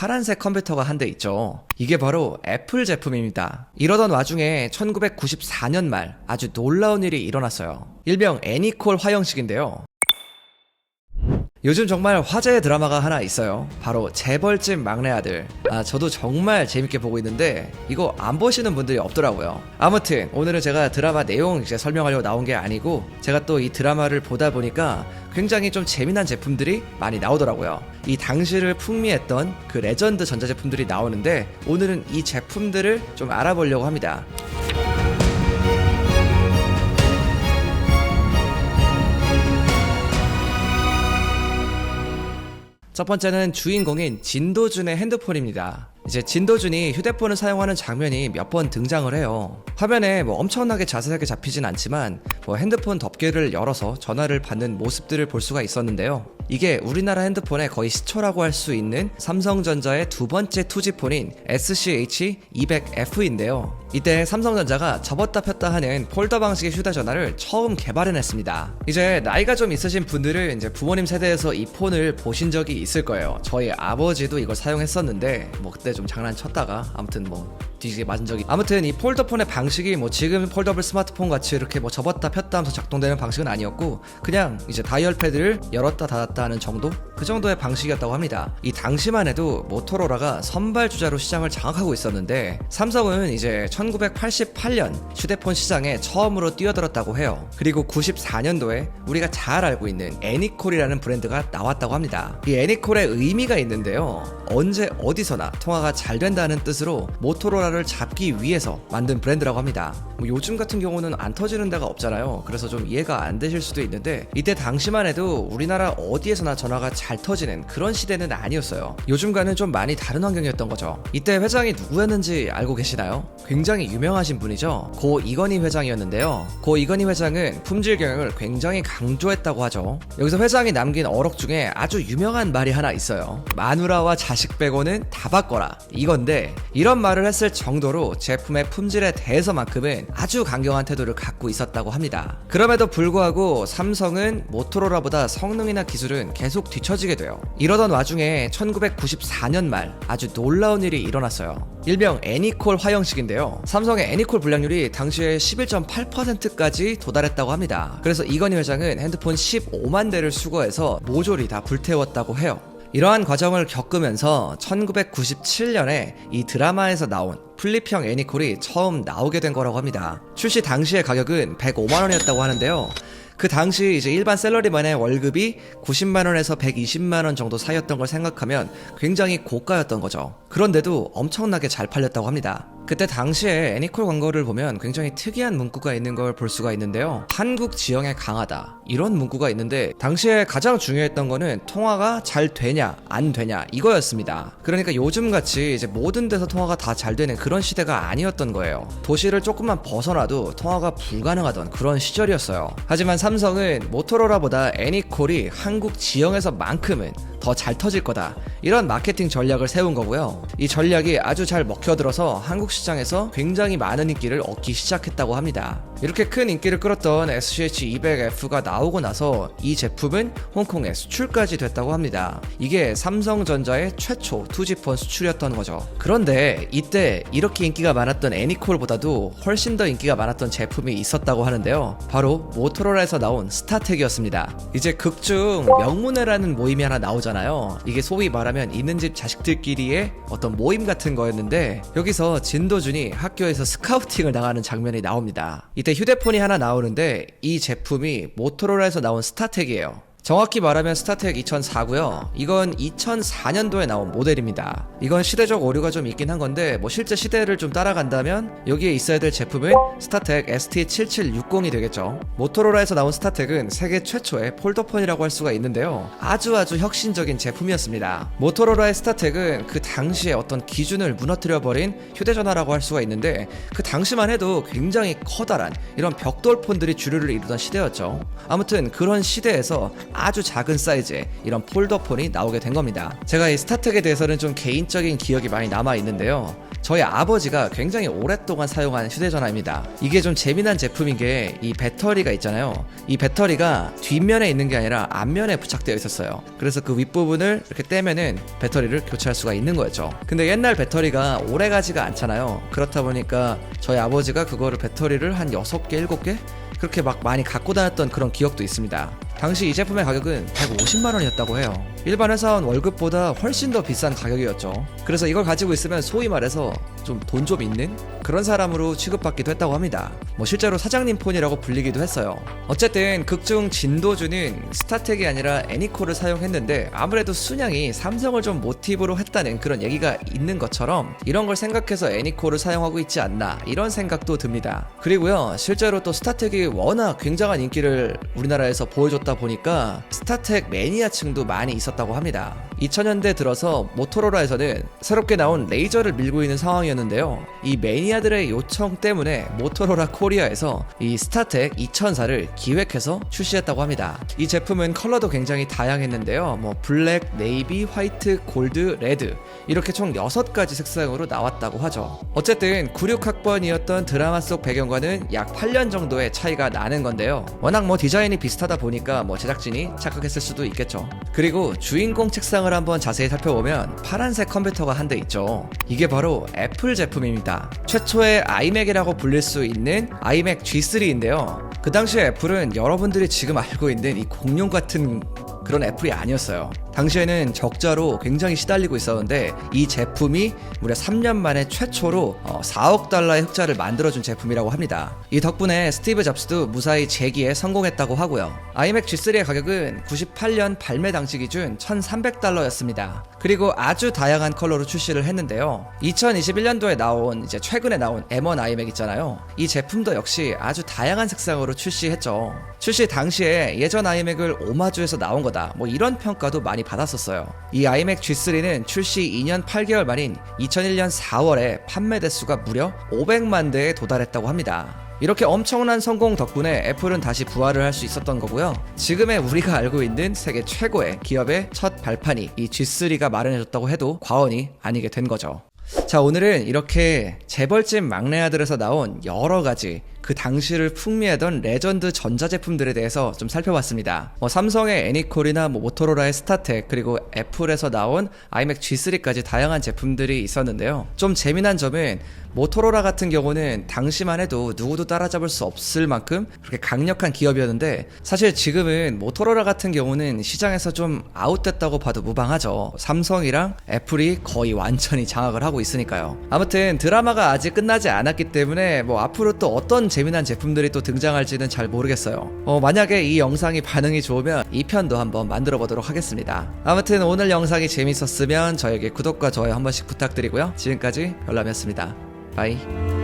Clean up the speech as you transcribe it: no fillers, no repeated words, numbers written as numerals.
파란색 컴퓨터가 한 대 있죠. 이게 바로 애플 제품입니다. 이러던 와중에 1994년 말 아주 놀라운 일이 일어났어요. 일명 애니콜 화형식인데요. 요즘 정말 화제의 드라마가 하나 있어요. 바로 재벌집 막내 아들. 저도 정말 재밌게 보고 있는데 이거 안 보시는 분들이 없더라고요. 아무튼 오늘은 제가 드라마 내용 이제 설명하려고 나온 게 아니고, 제가 또 이 드라마를 보다 보니까 굉장히 좀 재미난 제품들이 많이 나오더라고요. 이 당시를 풍미했던 그 레전드 전자제품들이 나오는데, 오늘은 이 제품들을 좀 알아보려고 합니다. 첫 번째는 주인공인 진도준의 핸드폰입니다. 이제 진도준이 휴대폰을 사용하는 장면이 몇 번 등장을 해요. 화면에 엄청나게 자세하게 잡히진 않지만 핸드폰 덮개를 열어서 전화를 받는 모습들을 볼 수가 있었는데요. 이게 우리나라 핸드폰의 거의 시초라고 할 수 있는 삼성전자의 두 번째 투지폰인 SCH200F인데요. 이때 삼성전자가 접었다 폈다 하는 폴더 방식의 휴대전화를 처음 개발해냈습니다. 이제 나이가 좀 있으신 분들은 이제 부모님 세대에서 이 폰을 보신 적이 있을 거예요. 저희 아버지도 이걸 사용했었는데 그때 좀 장난쳤다가 아무튼 뒤지게 맞은 적이. 아무튼 이 폴더폰의 방식이 지금 폴더블 스마트폰 같이 이렇게 접었다 폈다 하면서 작동되는 방식은 아니었고, 그냥 이제 다이얼 패드를 열었다 닫았다 하는 정도? 그 정도의 방식이었다고 합니다. 이 당시만 해도 모토로라가 선발주자로 시장을 장악하고 있었는데, 삼성은 이제 1988년 휴대폰 시장에 처음으로 뛰어들었다고 해요. 그리고 94년도에 우리가 잘 알고 있는 애니콜이라는 브랜드가 나왔다고 합니다. 이 애니콜의 의미가 있는데요. 언제 어디서나 통화가 잘 된다는 뜻으로 모토로라를 잡기 위해서 만든 브랜드라고 합니다. 요즘 같은 경우는 안 터지는 데가 없잖아요. 그래서 좀 이해가 안 되실 수도 있는데, 이때 당시만 해도 우리나라 어디에서나 전화가 잘 터지는 그런 시대는 아니었어요. 요즘과는 좀 많이 다른 환경이었던 거죠. 이때 회장이 누구였는지 알고 계시나요? 굉장히 유명하신 분이죠. 고 이건희 회장이었는데요. 고 이건희 회장은 품질 경영을 굉장히 강조했다고 하죠. 여기서 회장이 남긴 어록 중에 아주 유명한 말이 하나 있어요. 마누라와 자식 빼고는 다 바꿔라, 이건데, 이런 말을 했을 정도로 제품의 품질에 대해서만큼은 아주 강경한 태도를 갖고 있었다고 합니다. 그럼에도 불구하고 삼성은 모토로라보다 성능이나 기술은 계속 뒤처지게 돼요. 이러던 와중에 1994년 말 아주 놀라운 일이 일어났어요. 일명 애니콜 화형식인데요. 삼성의 애니콜 불량률이 당시에 11.8%까지 도달했다고 합니다. 그래서 이건희 회장은 핸드폰 15만 대를 수거해서 모조리 다 불태웠다고 해요. 이러한 과정을 겪으면서 1997년에 이 드라마에서 나온 플립형 애니콜이 처음 나오게 된 거라고 합니다. 출시 당시의 가격은 105만 원이었다고 하는데요. 그 당시 이제 일반 샐러리맨의 월급이 90만 원에서 120만 원 정도 사이였던 걸 생각하면 굉장히 고가였던 거죠. 그런데도 엄청나게 잘 팔렸다고 합니다. 그때 당시에 애니콜 광고를 보면 굉장히 특이한 문구가 있는 걸 볼 수가 있는데요. 한국 지형에 강하다, 이런 문구가 있는데, 당시에 가장 중요했던 거는 통화가 잘 되냐 안 되냐 이거였습니다. 그러니까 요즘같이 이제 모든 데서 통화가 다 잘 되는 그런 시대가 아니었던 거예요. 도시를 조금만 벗어나도 통화가 불가능하던 그런 시절이었어요. 하지만 삼성은 모토로라보다 애니콜이 한국 지형에서만큼은 더 잘 터질 거다, 이런 마케팅 전략을 세운 거고요. 이 전략이 아주 잘 먹혀들어서 한국 시장에서 굉장히 많은 인기를 얻기 시작했다고 합니다. 이렇게 큰 인기를 끌었던 SCH200F가 나오고 나서 이 제품은 홍콩에 수출까지 됐다고 합니다. 이게 삼성전자의 최초 투지폰 수출이었던 거죠. 그런데 이때 이렇게 인기가 많았던 애니콜보다도 훨씬 더 인기가 많았던 제품이 있었다고 하는데요. 바로 모토로라에서 나온 스타텍이었습니다. 이제 극중 명문회라는 모임이 하나 나오잖아요. 이게 소위 말하면 있는 집 자식들끼리의 어떤 모임 같은 거였는데, 여기서 진도준이 학교에서 스카우팅을 나가는 장면이 나옵니다. 이때 휴대폰이 하나 나오는데 이 제품이 모토로라에서 나온 스타텍이에요. 정확히 말하면 스타텍 2004고요. 이건 2004년도에 나온 모델입니다. 이건 시대적 오류가 좀 있긴 한 건데 실제 시대를 좀 따라간다면 여기에 있어야 될 제품은 스타텍 ST7760이 되겠죠. 모토로라에서 나온 스타텍은 세계 최초의 폴더폰이라고 할 수가 있는데요. 아주 혁신적인 제품이었습니다. 모토로라의 스타텍은 그 당시에 어떤 기준을 무너뜨려버린 휴대전화라고 할 수가 있는데, 그 당시만 해도 굉장히 커다란 이런 벽돌폰들이 주류를 이루던 시대였죠. 아무튼 그런 시대에서 아주 작은 사이즈의 이런 폴더폰이 나오게 된 겁니다. 제가 이 스타텍에 대해서는 좀 개인적인 기억이 많이 남아 있는데요. 저희 아버지가 굉장히 오랫동안 사용한 휴대전화입니다. 이게 좀 재미난 제품인 게 이 배터리가 있잖아요. 이 배터리가 뒷면에 있는 게 아니라 앞면에 부착되어 있었어요. 그래서 그 윗부분을 이렇게 떼면은 배터리를 교체할 수가 있는 거였죠. 근데 옛날 배터리가 오래 가지가 않잖아요. 그렇다 보니까 저희 아버지가 그거를 배터리를 한 6개, 7개? 그렇게 막 많이 갖고 다녔던 그런 기억도 있습니다. 당시 이 제품의 가격은 150만 원이었다고 해요. 일반 회사원 월급보다 훨씬 더 비싼 가격이었죠. 그래서 이걸 가지고 있으면 소위 말해서 좀 돈 좀 있는 그런 사람으로 취급받기도 했다고 합니다. 뭐 실제로 사장님 폰이라고 불리기도 했어요. 어쨌든 극중 진도주는 스타텍이 아니라 애니콜을 사용했는데 아무래도 순양이 삼성을 좀 모티브로 했다는 그런 얘기가 있는 것처럼 이런 걸 생각해서 애니콜을 사용하고 있지 않나 이런 생각도 듭니다. 그리고요, 실제로 또 스타텍이 워낙 굉장한 인기를 우리나라에서 보여줬다 보니까 스타텍 매니아층도 많이 있었다고 합니다. 2000년대 들어서 모토로라에서는 새롭게 나온 레이저를 밀고 있는 상황이었는데요. 이 매니아들의 요청 때문에 모토로라 코리아에서 이 스타텍 2004를 기획해서 출시했다고 합니다. 이 제품은 컬러도 굉장히 다양했는데요. 뭐 블랙, 네이비, 화이트, 골드, 레드 이렇게 총 6가지 색상으로 나왔다고 하죠. 어쨌든 96학번이었던 드라마 속 배경과는 약 8년 정도의 차이가 나는 건데요. 워낙 뭐 디자인이 비슷하다 보니까 뭐 제작진이 착각했을 수도 있겠죠. 그리고 주인공 책상을 한번 자세히 살펴보면 파란색 컴퓨터가 한 대 있죠. 이게 바로 애플 제품입니다. 최초의 아이맥이라고 불릴 수 있는 아이맥 G3인데요. 그 당시에 애플은 여러분들이 지금 알고 있는 이 공룡 같은 그런 애플이 아니었어요. 당시에는 적자로 굉장히 시달리고 있었는데 이 제품이 무려 3년 만에 최초로 4억 달러의 흑자를 만들어준 제품이라고 합니다. 이 덕분에 스티브 잡스도 무사히 재기에 성공했다고 하고요. 아이맥 G3의 가격은 98년 발매 당시 기준 1,300달러였습니다. 그리고 아주 다양한 컬러로 출시를 했는데요. 2021년도에 나온 이제 최근에 나온 M1 아이맥 있잖아요. 이 제품도 역시 아주 다양한 색상으로 출시했죠. 출시 당시에 예전 아이맥을 오마주해서 나온 거다, 뭐 이런 평가도 많이 받았었어요. 이 아이맥 G3는 출시 2년 8개월 만인 2001년 4월에 판매 대수가 무려 500만 대에 도달했다고 합니다. 이렇게 엄청난 성공 덕분에 애플은 다시 부활을 할 수 있었던 거고요. 지금의 우리가 알고 있는 세계 최고의 기업의 첫 발판이 이 G3가 마련해줬다고 해도 과언이 아니게 된 거죠. 자, 오늘은 이렇게 재벌집 막내 아들에서 나온 여러가지 그 당시를 풍미하던 레전드 전자제품들에 대해서 좀 살펴봤습니다. 삼성의 애니콜이나 모토로라의 스타텍, 그리고 애플에서 나온 아이맥 G3까지 다양한 제품들이 있었는데요. 좀 재미난 점은 모토로라 같은 경우는 당시만 해도 누구도 따라잡을 수 없을 만큼 그렇게 강력한 기업이었는데, 사실 지금은 모토로라 같은 경우는 시장에서 좀 아웃됐다고 봐도 무방하죠. 삼성이랑 애플이 거의 완전히 장악을 하고 있으니까요. 아무튼 드라마가 아직 끝나지 않았기 때문에 앞으로 또 어떤 재미난 제품들이 또 등장할지는 잘 모르겠어요. 만약에 이 영상이 반응이 좋으면 2편도 한번 만들어 보도록 하겠습니다. 아무튼 오늘 영상이 재밌었으면 저에게 구독과 좋아요 한 번씩 부탁드리고요. 지금까지 별남이었습니다. 바이.